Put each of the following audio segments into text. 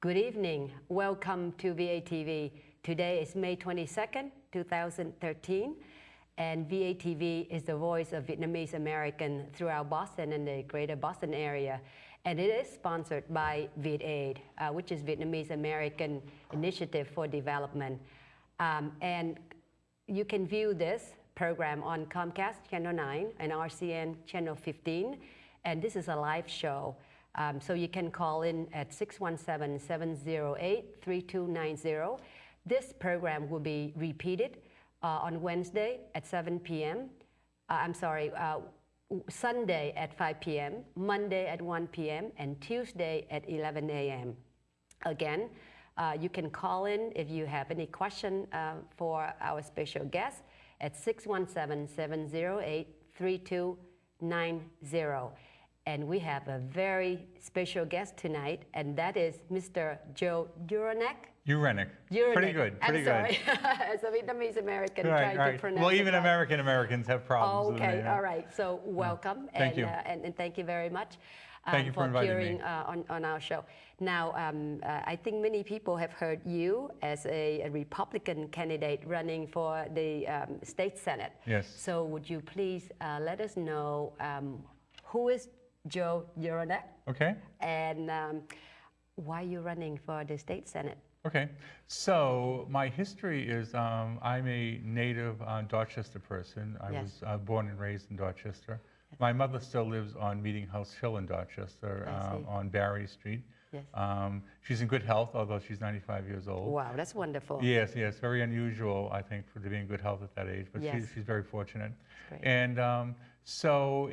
Good evening. Welcome to Vatv. Today is May 22nd, 2013, and Vatv is the voice of Vietnamese American throughout Boston and the greater Boston area. And it is sponsored by VietAid, which is Vietnamese American Initiative for Development. And you can view this program on Comcast Channel 9 and RCN Channel 15. And this is a live show. So you can call in at 617-708-3290. This program will be repeated on Wednesday at 7 p.m. Sunday at 5 p.m., Monday at 1 p.m., and Tuesday at 11 a.m. Again, you can call in if you have any question for our special guest at 617-708-3290. And we have a very special guest tonight, and that is Mr. Joe Ureneck. Ureneck. Pretty good. Pretty good. As a Vietnamese American, right, trying right. to pronounce well, even it right. Americans have problems with it. Okay, all right. So welcome, Thank you. And thank you very much Thank you for appearing inviting me. On our show. Now, I think many people have heard you as a Republican candidate running for the state Senate. Yes. So would you please let us know who is Joe Ureneck? Okay. And why are you running for the state Senate? Okay. So my history is I'm a native Dorchester person. I was born and raised in Dorchester. Yes. My mother still lives on Meeting House Hill in Dorchester on Barry Street. Yes. She's in good health, although she's 95 years old. Wow, that's wonderful. Yes, yes, very unusual, I think, to be in good health at that age, but she's very fortunate. Great. And so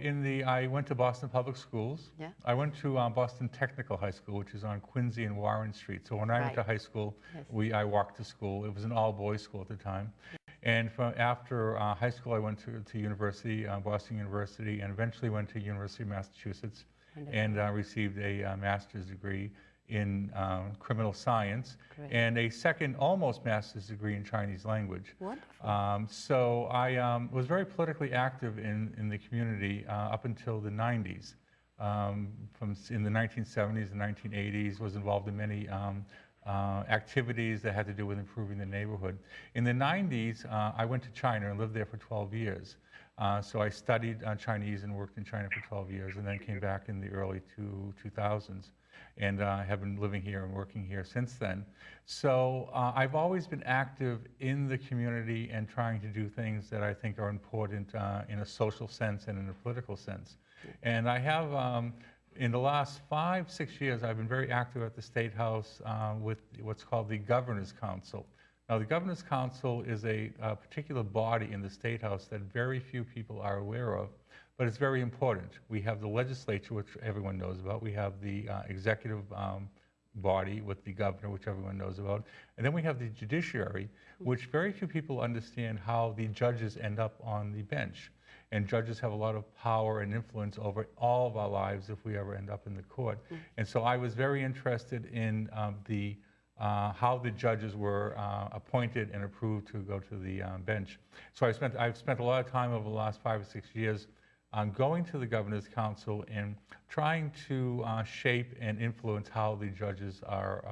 I went to Boston Public Schools. Yeah. I went to Boston Technical High School, which is on Quincy and Warren Street. So when I went to high school, I walked to school. It was an all-boys school at the time. And after high school, I went to university, Boston University, and eventually went to University of Massachusetts. And received a master's degree in criminal science. Great. And a second almost master's degree in Chinese language. Wonderful. So I was very politically active in the community up until the 90s. In the 1970s and 1980s, was involved in many activities that had to do with improving the neighborhood. In the 90s, I went to China and lived there for 12 years. So I studied Chinese and worked in China for 12 years, and then came back in the early 2000s. And have been living here and working here since then. So I've always been active in the community and trying to do things that I think are important in a social sense and in a political sense. And I have, in the last 5-6 years, I've been very active at the State House with what's called the Governor's Council. Now, the Governor's Council is a particular body in the State House that very few people are aware of, but it's very important. We have the legislature, which everyone knows about. We have the executive body with the governor, which everyone knows about. And then we have the judiciary, which very few people understand how the judges end up on the bench. And judges have a lot of power and influence over all of our lives if we ever end up in the court. And so I was very interested in how the judges were appointed and approved to go to the bench. So I've spent a lot of time over the last 5 or 6 years going to the Governor's Council and trying to shape and influence how the judges are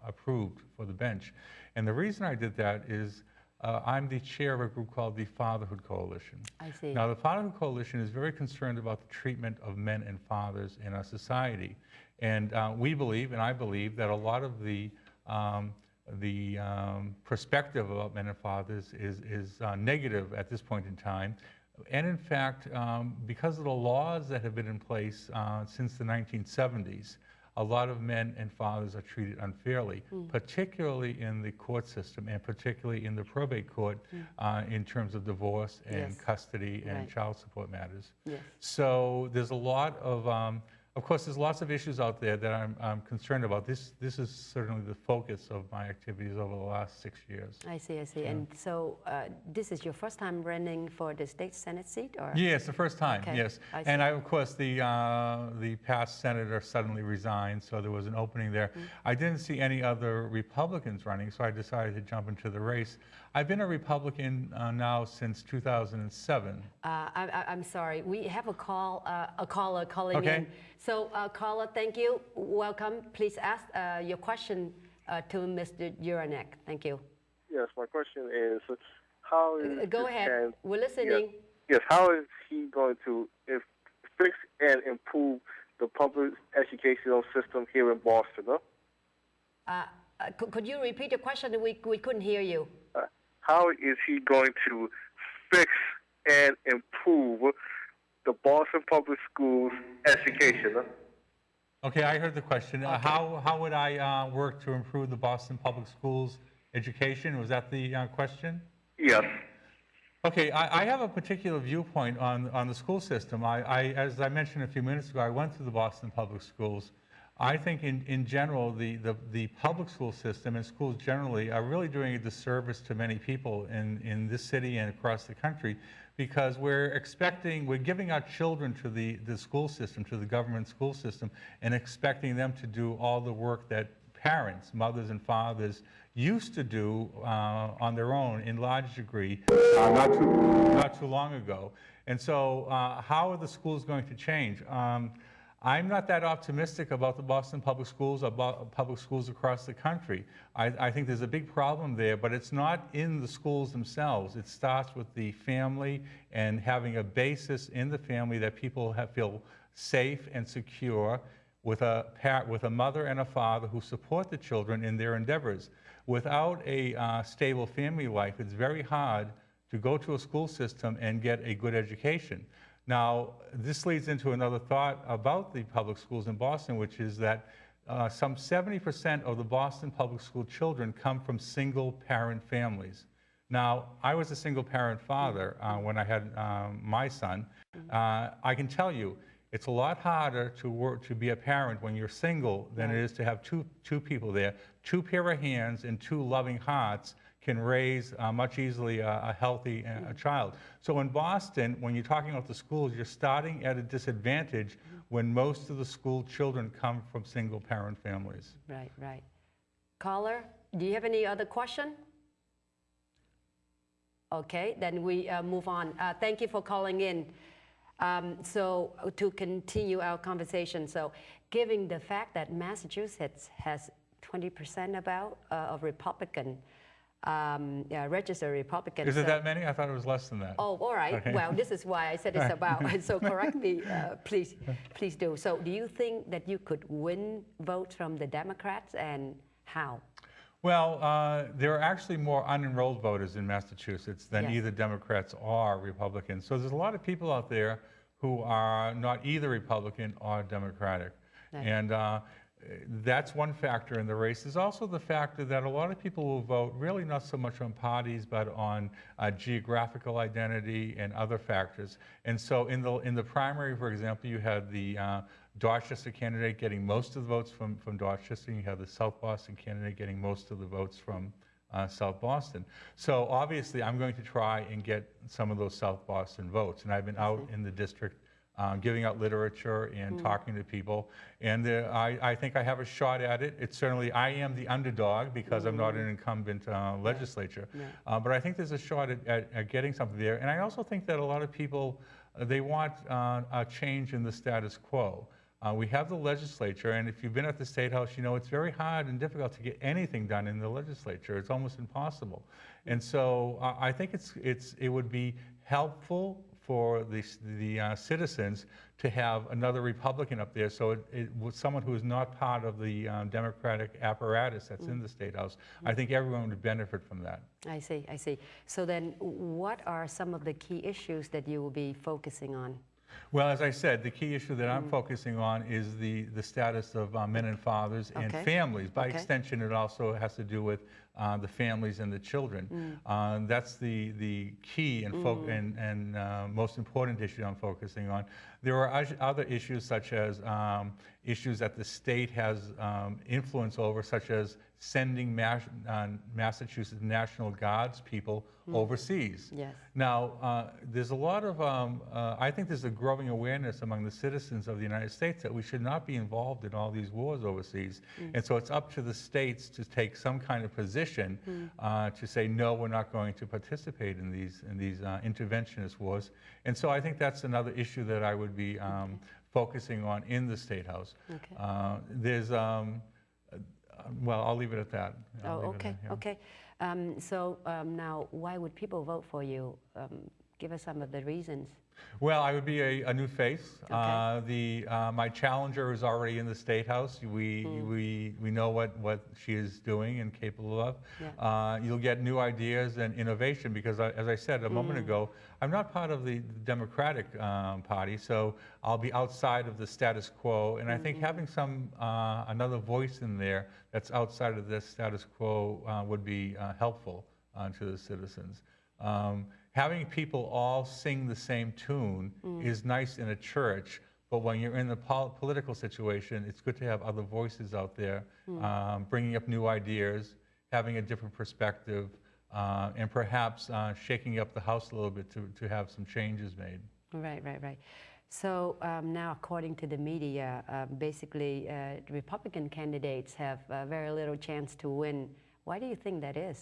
approved for the bench. And the reason I did that is I'm the chair of a group called the Fatherhood Coalition. I see. Now, the Fatherhood Coalition is very concerned about the treatment of men and fathers in our society. And we believe, and I believe, that a lot of the perspective about men and fathers is negative at this point in time. And in fact, because of the laws that have been in place since the 1970s, a lot of men and fathers are treated unfairly, particularly in the court system and particularly in the probate court in terms of divorce and custody and child support matters. Yes. So there's a lot of course, there's lots of issues out there that I'm concerned about. This is certainly the focus of my activities over the last 6 years. I see, I see. Yeah. And so this is your first time running for the state Senate seat, or? Yes, the first time, yes. And of course, the past senator suddenly resigned, so there was an opening there. I didn't see any other Republicans running, so I decided to jump into the race. I've been a Republican now since 2007. I'm sorry, we have a caller calling in. So, caller, thank you. Welcome. Please ask your question to Mr. Ureneck. Thank you. Yes, my question is, how is go ahead. We're listening. Yes, how is he going to fix and improve the public educational system here in Boston? Huh? Could you repeat the question? We couldn't hear you. How is he going to fix and improve the Boston Public Schools education? Huh? Okay, I heard the question. Okay. How would I work to improve the Boston Public Schools education? Was that the question? Yes. Okay, I have a particular viewpoint on the school system. As I mentioned a few minutes ago, I went through the Boston Public Schools. I think in general, the public school system and schools generally are really doing a disservice to many people in this city and across the country, because we're giving our children to the school system, to the government school system, and expecting them to do all the work that parents, mothers and fathers, used to do on their own in large degree not too long ago. And so how are the schools going to change? I'm not that optimistic about the Boston Public Schools, about public schools across the country. I think there's a big problem there, but it's not in the schools themselves. It starts with the family and having a basis in the family that people feel safe and secure with a mother and a father who support the children in their endeavors. Without a stable family life, it's very hard to go to a school system and get a good education. Now, this leads into another thought about the public schools in Boston, which is that some 70% of the Boston public school children come from single-parent families. Now, I was a single-parent father when I had my son. I can tell you, it's a lot harder to be a parent when you're single than it is to have two people there. Two pair of hands and two loving hearts can raise much easily a healthy child. So in Boston, when you're talking about the schools, you're starting at a disadvantage when most of the school children come from single-parent families. Right, right. Caller, do you have any other question? Okay, then we move on. Thank you for calling in. So to continue our conversation, so given the fact that Massachusetts has 20% of Republican, registered Republicans. Is it that many? I thought it was less than that. Oh, all right. Okay. Well, this is why I said it's about. So correct me, please do. So do you think that you could win votes from the Democrats, and how? Well, there are actually more unenrolled voters in Massachusetts than either Democrats or Republicans. So there's a lot of people out there who are not either Republican or Democratic. Right. And that's one factor in the race. There's also the factor that a lot of people will vote really not so much on parties, but on geographical identity and other factors. And so in the primary, for example, you had the Dorchester candidate getting most of the votes from Dorchester, and you have the South Boston candidate getting most of the votes from South Boston. So obviously I'm going to try and get some of those South Boston votes. And I've been out in the district giving out literature and talking to people. And I think I have a shot at it. It's certainly, I am the underdog because I'm not an incumbent legislature. But I think there's a shot at getting something there. And I also think that a lot of people, they want a change in the status quo. We have the legislature, and if you've been at the State House, you know it's very hard and difficult to get anything done in the legislature. It's almost impossible. And so I think it would be helpful for the citizens to have another Republican up there, so it was someone who is not part of the Democratic apparatus that's in the State House. I think everyone would benefit from that. I see, I see. So then what are some of the key issues that you will be focusing on? Well, as I said, the key issue that I'm focusing on is the status of men and fathers and families. By extension, it also has to do with the families and the children. That's the key and most important issue I'm focusing on. There are other issues such as issues that the state has influence over, such as sending Massachusetts National Guards people overseas. Yes. Now, there's a lot of, I think there's a growing awareness among the citizens of the United States that we should not be involved in all these wars overseas. And so it's up to the states to take some kind of position to say, no, we're not going to participate in these interventionist wars. And so I think that's another issue that I would be focusing on in the State House. Okay. There's, well, I'll leave it at that. Okay. So now, why would people vote for you? Give us some of the reasons. Well, I would be a new face. Okay. My challenger is already in the State House. We know what she is doing and capable of. Yeah. You'll get new ideas and innovation because, as I said a moment ago, I'm not part of the Democratic Party, so I'll be outside of the status quo. And I think having another voice in there that's outside of the status quo would be helpful to the citizens. Having people all sing the same tune is nice in a church, but when you're in the political situation, it's good to have other voices out there, bringing up new ideas, having a different perspective, and perhaps shaking up the House a little bit to have some changes made. Right. So now, according to the media, basically, Republican candidates have very little chance to win. Why do you think that is?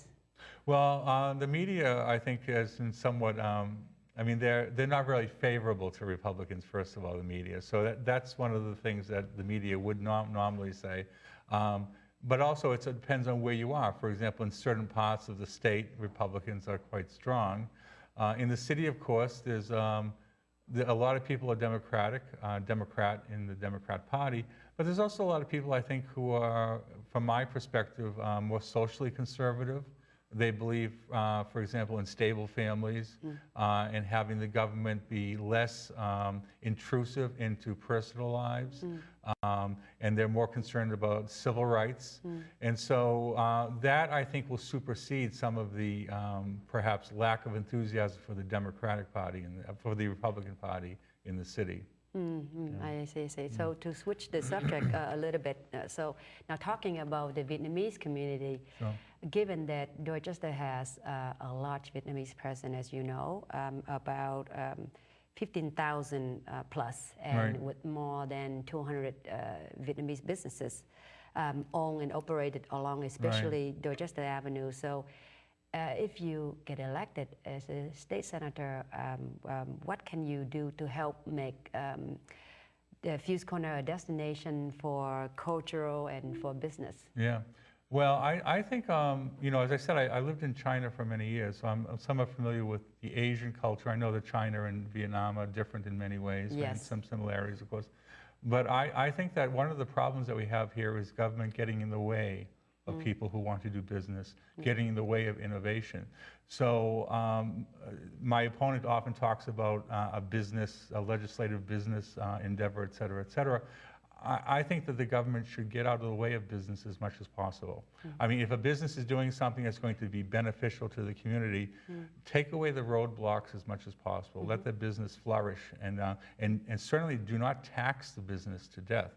Well, the media, I think, has been somewhat, I mean, they're not really favorable to Republicans, first of all, the media. So that's one of the things that the media would not normally say. But also, it depends on where you are. For example, in certain parts of the state, Republicans are quite strong. In the city, of course, there's a lot of people are Democrat in the Democrat Party. But there's also a lot of people, I think, who are, from my perspective, more socially conservative. They believe, for example, in stable families and having the government be less intrusive into personal lives. And they're more concerned about civil rights. And so that, I think, will supersede some of the perhaps lack of enthusiasm for the Democratic Party and for the Republican Party in the city. I see. So to switch the subject a little bit, so now talking about the Vietnamese community, given that Dorchester has a large Vietnamese presence, as you know, about 15,000 plus, and with more than 200 Vietnamese businesses owned and operated along especially Dorchester Avenue. So if you get elected as a state senator, what can you do to help make the Fuse Corner a destination for cultural and for business? Yeah. Well, I think, you know, as I said, I lived in China for many years, so I'm somewhat familiar with the Asian culture. I know that China and Vietnam are different in many ways, and some similarities, of course. But I think that one of the problems that we have here is government getting in the way of people who want to do business, getting in the way of innovation. So my opponent often talks about a legislative business endeavor, et cetera, et cetera. I think that the government should get out of the way of business as much as possible. I mean, if a business is doing something that's going to be beneficial to the community, take away the roadblocks as much as possible. Let the business flourish, and certainly do not tax the business to death.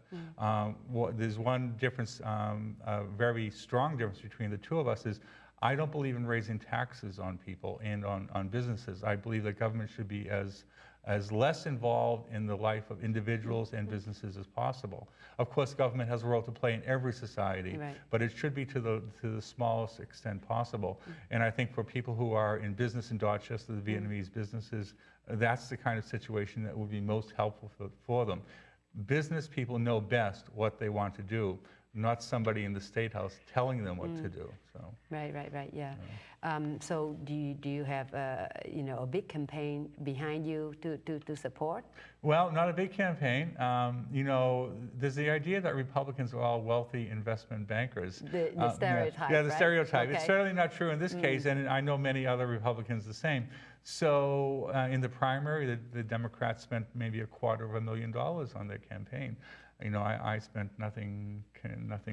There's one difference, a very strong difference between the two of us is I don't believe in raising taxes on people and on businesses. I believe that government should be as less involved in the life of individuals and businesses as possible. Of course, government has a role to play in every society, but it should be to the smallest extent possible. And I think for people who are in business in Dorchester, the Vietnamese businesses, that's the kind of situation that would be most helpful for them. Business people know best what they want to do, not somebody in the State House telling them what to do. So. Right, yeah. So do you have a big campaign behind you to support? Well, not a big campaign. You know, there's the idea that Republicans are all wealthy investment bankers. The stereotype. Yeah, the stereotype. Okay. It's certainly not true in this case, and I know many other Republicans the same. So in the primary, the Democrats spent maybe $250,000 on their campaign. You know, I spent nothing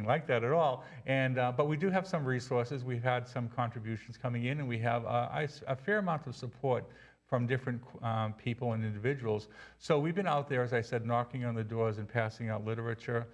like that at all. And but we do have some resources. We've had some contributions coming in, and we have a fair amount of support from different people and individuals. So we've been out there, as I said, knocking on the doors and passing out literature.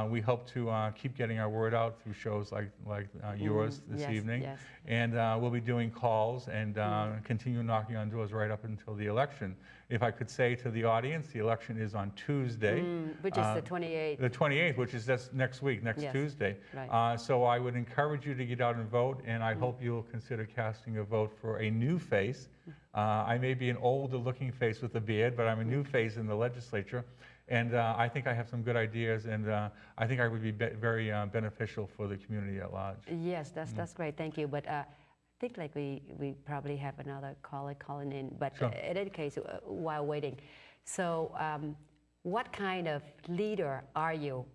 We hope to keep getting our word out through shows like yours this evening. And we'll be doing calls and continue knocking on doors right up until the election. If I could say to the audience, the election is on Tuesday. Which is the 28th. The 28th, which is just next week, next Tuesday. Right. So I would encourage you to get out and vote, and I hope you'll consider casting a vote for a new face. I may be an older looking face with a beard, but I'm a new face in the legislature. And I think I have some good ideas, and I think I would be very beneficial for the community at large. Yes, that's great. Thank you. But I think like we probably have another caller calling in. But Sure. in any case, while waiting, so what kind of leader are you?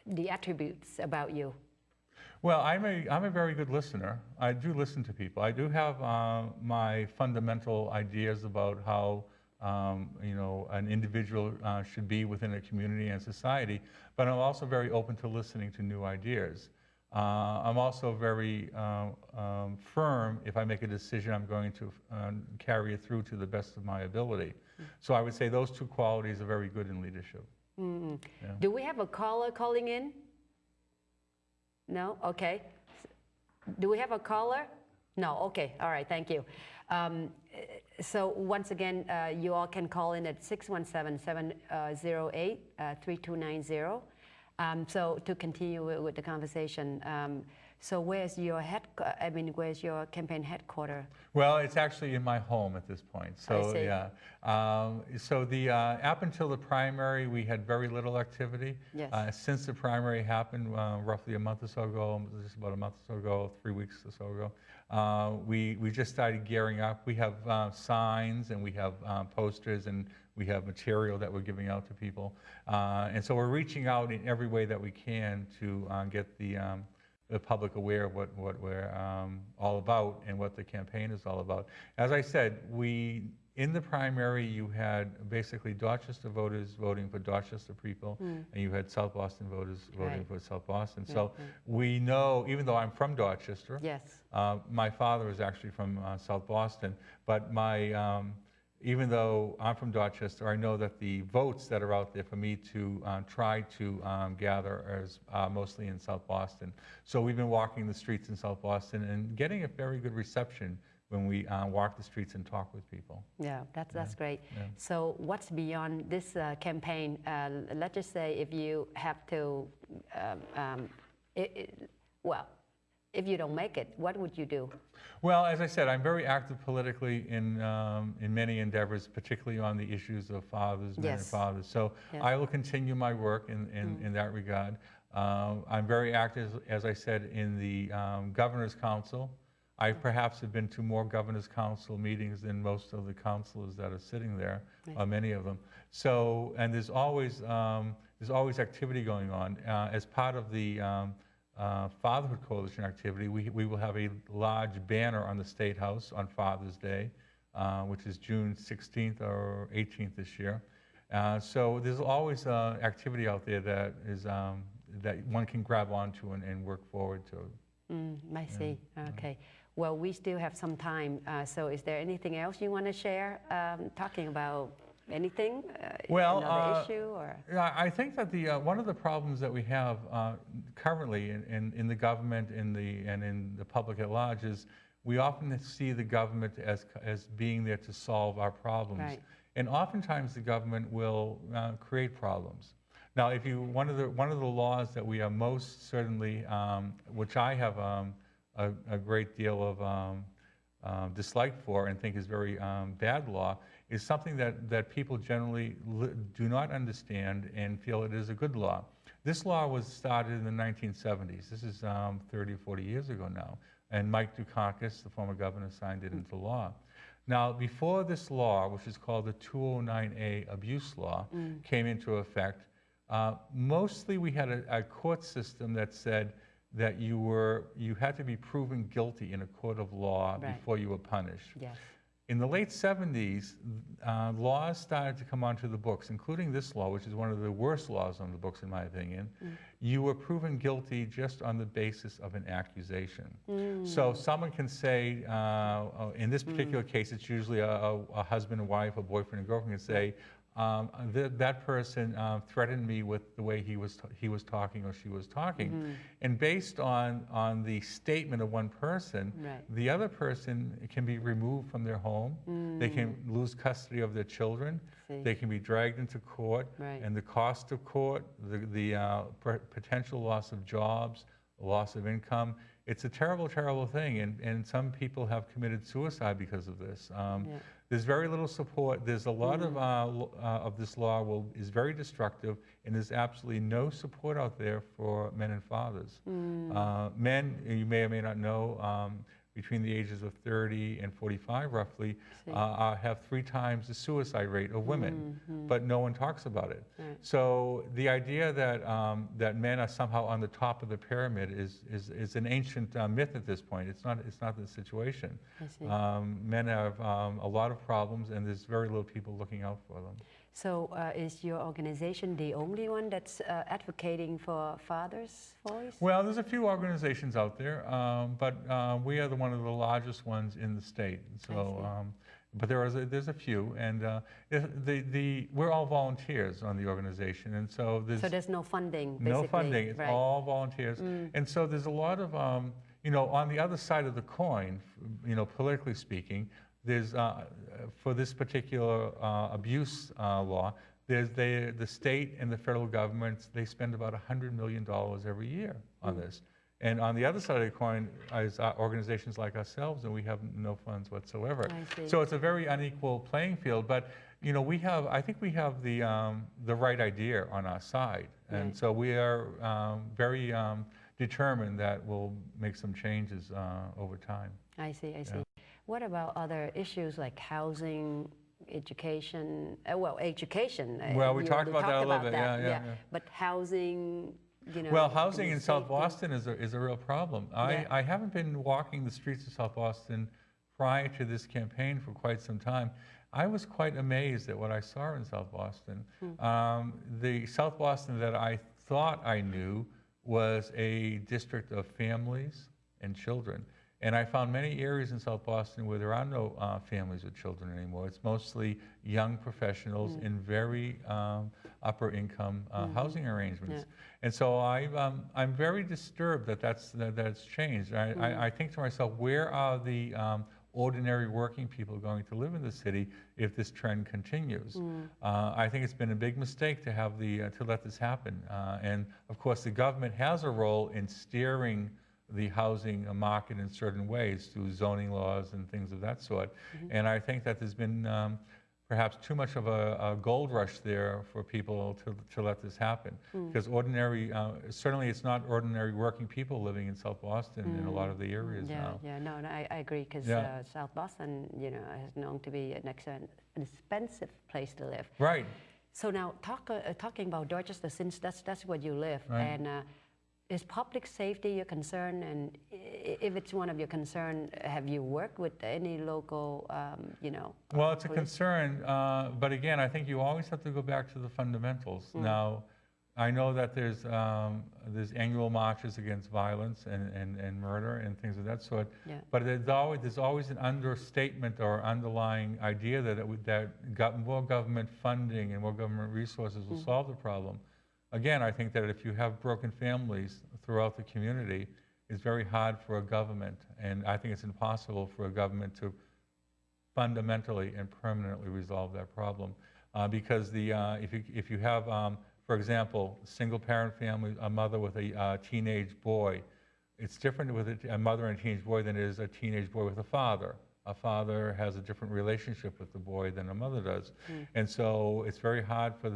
The attributes about you? Well, I'm a very good listener. I do listen to people. I do have my fundamental ideas about how an individual should be within a community and society, but I'm also very open to listening to new ideas. I'm also very firm. If I make a decision, I'm going to carry it through to the best of my ability. So I would say those two qualities are very good in leadership. Mm-hmm. Yeah. Do we have a caller calling in? No? Okay. Do we have a caller? No? Okay. All right. Thank you. So once again, you all can call in at 617-708-3290. So to continue with the conversation, so where's your where's your campaign headquarters? Well, it's actually in my home at this point. So I see. yeah. So the up until the primary, we had very little activity. Yes. Since the primary happened, roughly a month or so ago, just about a month or so ago, 3 weeks or so ago, we just started gearing up. We have signs and we have posters and we have material that we're giving out to people. And so we're reaching out in every way that we can to get the public aware of what we're all about and what the campaign is all about. As I said, in the primary, you had basically Dorchester voters voting for Dorchester people, and you had South Boston voters voting for South Boston. So we know, even though I'm from Dorchester, Yes. my father is actually from South Boston, but even though I'm from Dorchester, I know that the votes that are out there for me to try to gather are mostly in South Boston. So we've been walking the streets in South Boston and getting a very good reception when we walk the streets and talk with people. Yeah, that's great. Yeah. So what's beyond this campaign? Let's just say if you have to, if you don't make it, what would you do? Well, as I said, I'm very active politically in many endeavors, particularly on the issues of fathers, men and fathers. So I will continue my work in that regard. I'm very active, as I said, in the Governor's Council. I perhaps have been to more Governor's Council meetings than most of the councilors that are sitting there, many of them. So, and there's always activity going on. As part of the Fatherhood Coalition activity, we will have a large banner on the State House on Father's Day, which is June 16th or 18th this year. So there's always activity out there that is that one can grab onto and work forward to. I see. Okay. Well, we still have some time. So is there anything else you want to share, talking about anything, another issue? Or? I think that one of the problems that we have currently in the government and in the public at large is we often see the government as being there to solve our problems. Right. And oftentimes the government will create problems. Now, one of the laws that we are most certainly, which I have a great deal of dislike for and think is very bad law, is something that people generally do not understand and feel it is a good law. This law was started in the 1970s. This is 30 or 40 years ago now. And Mike Dukakis, the former governor, signed it into law. Now, before this law, which is called the 209A abuse law, came into effect, mostly we had a court system that said that you had to be proven guilty in a court of law before you were punished. Yes. In the late 70s, laws started to come onto the books, including this law, which is one of the worst laws on the books, in my opinion. You were proven guilty just on the basis of an accusation. So someone can say, in this particular case, it's usually a husband and wife, a boyfriend and girlfriend can say, that person threatened me with the way he was talking or she was talking. And based on the statement of one person, the other person can be removed from their home. They can lose custody of their children. They can be dragged into court. And the cost of court, the potential loss of jobs, loss of income, it's a terrible, terrible thing, and some people have committed suicide because of this. There's very little support. There's a lot of this law is very destructive, and there's absolutely no support out there for men and fathers. Men, you may or may not know, between the ages of 30 and 45 roughly, have 3 times the suicide rate of women, but no one talks about it. So the idea that that men are somehow on the top of the pyramid is an ancient myth at this point. It's not the situation. Men have a lot of problems, and there's very little people looking out for them. So is your organization the only one that's advocating for fathers' voice? Well, there's a few organizations out there, but we are one of the largest ones in the state. So, but there's a few, and we're all volunteers on the organization, and so there's no funding. Basically. No funding. It's all volunteers, and so there's a lot of you know, on the other side of the coin, you know, politically speaking. There's, for this particular abuse law, there's the state and the federal governments, they spend about $100 million every year on this. And on the other side of the coin is organizations like ourselves, and we have no funds whatsoever. So it's a very unequal playing field, but you know, I think we have the right idea on our side. And so we are very determined that we'll make some changes over time. I see. What about other issues like housing, education? Well, education. Well, we talked about that a little bit. Yeah. But housing, you know. Well, housing in South Boston is a real problem. I haven't been walking the streets of South Boston prior to this campaign for quite some time. I was quite amazed at what I saw in South Boston. The South Boston that I thought I knew was a district of families and children. And I found many areas in South Boston where there are no families with children anymore. It's mostly young professionals in very upper income housing arrangements. And so I'm very disturbed that that's changed. I think to myself, where are the ordinary working people going to live in the city if this trend continues? I think it's been a big mistake to have to let this happen. And of course, the government has a role in steering the housing market in certain ways through zoning laws and things of that sort. And I think that there's been perhaps too much of a gold rush there for people to let this happen. Because certainly it's not ordinary working people living in South Boston in a lot of the areas now. No, I agree, because South Boston, you know, is known to be an expensive place to live. Right. So now talking about Dorchester, since that's where you live, and is public safety your concern? And if it's one of your concern, have you worked with any local, you know? Well, it's a concern, but again, I think you always have to go back to the fundamentals. Now, I know that there's annual marches against violence and murder and things of that sort, but there's always an understatement or underlying idea that more government funding and more government resources will solve the problem. Again, I think that if you have broken families throughout the community, it's very hard for a government, and I think it's impossible for a government to fundamentally and permanently resolve that problem. Because if you have, for example, single-parent family, a mother with a teenage boy, it's different with a mother and a teenage boy than it is a teenage boy with a father. A father has a different relationship with the boy than a mother does. And so it's very hard for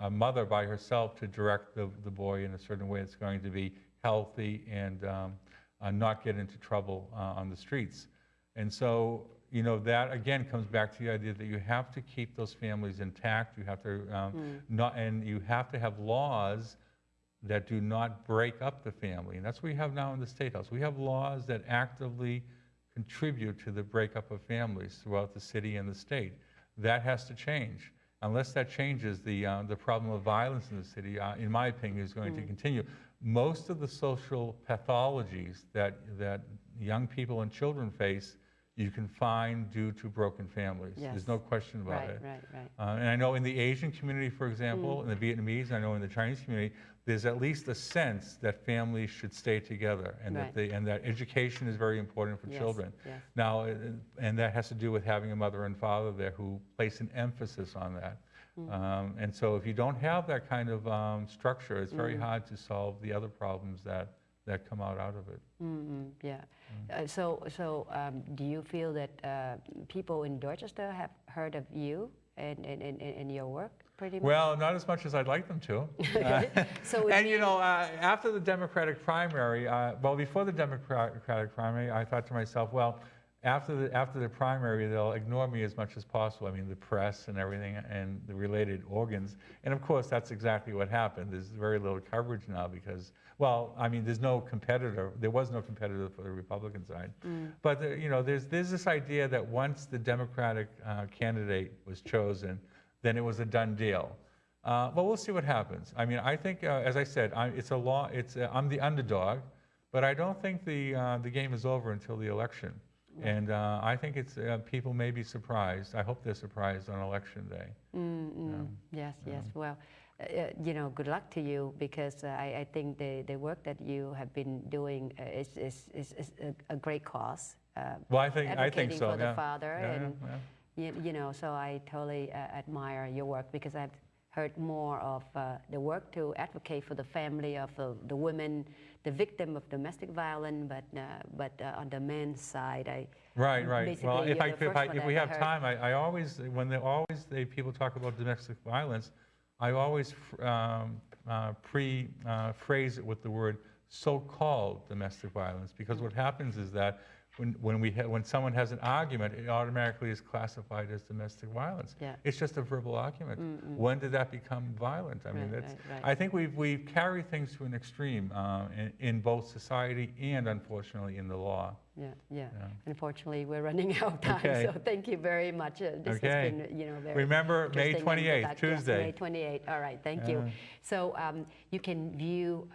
a mother by herself to direct the boy in a certain way that's going to be healthy and not get into trouble on the streets. And so, you know, that again comes back to the idea that you have to keep those families intact. You have to and you have to have laws that do not break up the family. And that's what we have now in the State House. We have laws that actively contribute to the breakup of families throughout the city and the state. That has to change. Unless that changes, the problem of violence in the city, in my opinion, is going to continue. Most of the social pathologies that young people and children face, you can find due to broken families. There's no question about it. And I know in the Asian community, for example, in the Vietnamese, I know in the Chinese community, there's at least a sense that families should stay together, and that education is very important for children. Now, and that has to do with having a mother and father there who place an emphasis on that. And so if you don't have that kind of structure, it's very hard to solve the other problems that that come out of it. Yeah. Do you feel that people in Dorchester have heard of you and your work pretty much? Well, not as much as I'd like them to. And after the Democratic primary, before the Democratic primary, I thought to myself, well, after the primary, they'll ignore me as much as possible. I mean, the press and everything and the related organs. And of course, that's exactly what happened. There's very little coverage now because, well, I mean, there's no competitor. There was no competitor for the Republican side. But, there's this idea that once the Democratic candidate was chosen, then it was a done deal. But we'll see what happens. I mean, I think, as I said, I'm the underdog, but I don't think the game is over until the election. And I think people may be surprised. I hope they're surprised on election day. Yes. Well, good luck to you, because I think the work that you have been doing is a great cause. Well, I think so. For the father, so I totally admire your work, because I've heard more of the work to advocate for the family of the women, the victim of domestic violence, but on the men's side, Right. Well, if we have time, I always, when people talk about domestic violence, I always phrase it with the word so-called domestic violence, because what happens is that when someone has an argument, it automatically is classified as domestic violence. Yeah. It's just a verbal argument. When did that become violent? I mean, Right. I think we've carried things to an extreme in both society and, unfortunately, in the law. Yeah. Unfortunately, we're running out of time. Okay. So thank you very much. This has been, very Remember, May interesting 28th, Tuesday. Yes, May 28th. All right. Thank you. So you can view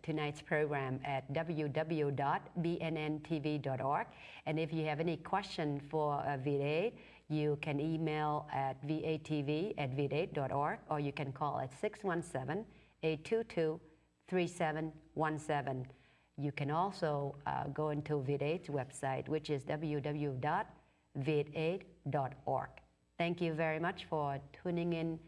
tonight's program at www.bnntv.org. And if you have any question for VID8, you can email at vatv@vid8.org, or you can call at 617-822-3717. You can also go into VID8's website, which is www.vid8.org. Thank you very much for tuning in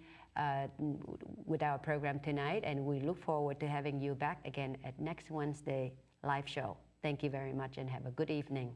with our program tonight, and we look forward to having you back again at next Wednesday live show. Thank you very much, and have a good evening.